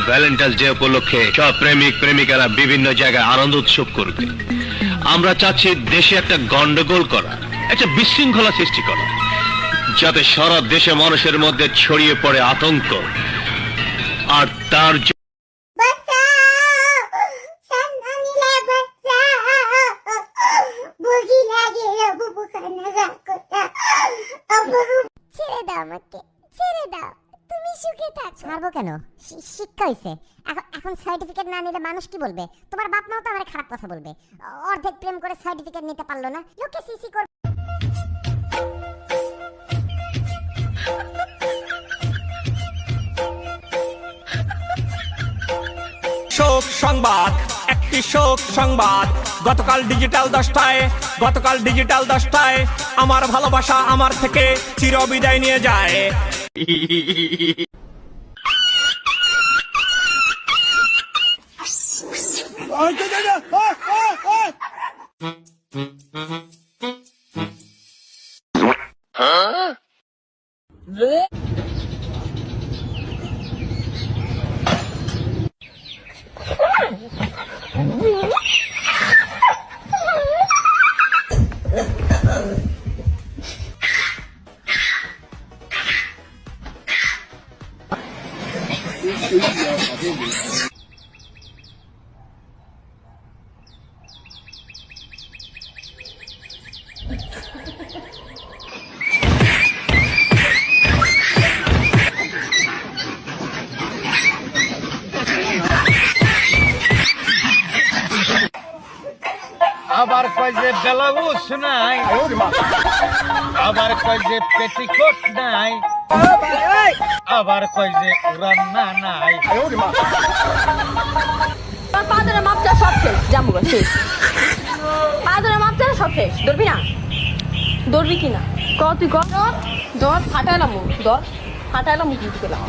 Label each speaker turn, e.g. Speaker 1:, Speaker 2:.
Speaker 1: Valentine's day উপলক্ষে সব প্রেমিক প্রেমিকারা বিভিন্ন জায়গায় আনন্দ উৎসব করবে। আমরা চাচ্ছি দেশে একটা গন্ডগোল করা, একটা বিশৃঙ্খলা সৃষ্টি করা, যাতে সারা দেশে মানুষের মধ্যে ছড়িয়ে পড়ে আতঙ্ক। আর তার
Speaker 2: ছেড়ে দাও আমাকে, ছেড়ে দাও, তুমি সুখে থাক। ছাড়বো কেন? শিক্ষা হইছে। এখন সার্টিফিকেট না নিলে মানুষ কি বলবে? তোমার বাপ মাও তো আমার খারাপ কথা বলবে। অর্ধেক প্রেম করে সার্টিফিকেট নিতে পারলো না, লোকে সিসি করবে।
Speaker 3: শোক সংবাদ, একটি শোক সংবাদ। গতকাল ডিজিটাল 10টায় আমার ভালোবাসা আমার থেকে চিরবিদায় নিয়ে যায়।
Speaker 4: আবার কয় যে ব্লাউজ নাই, আবার কয় যে পেটিকোট নাই, আবার কয় যে রান্না নাই।
Speaker 5: পাদরে মাপটা সব শেষ, জামু শেষ। পাদরে মাপটা সব শেষ, ধরবি না? ধরবি কিনা ক? তুই ক, ধর ফাটাইলাম, ধর ফাটাইলাম, কিন্তু গেলাম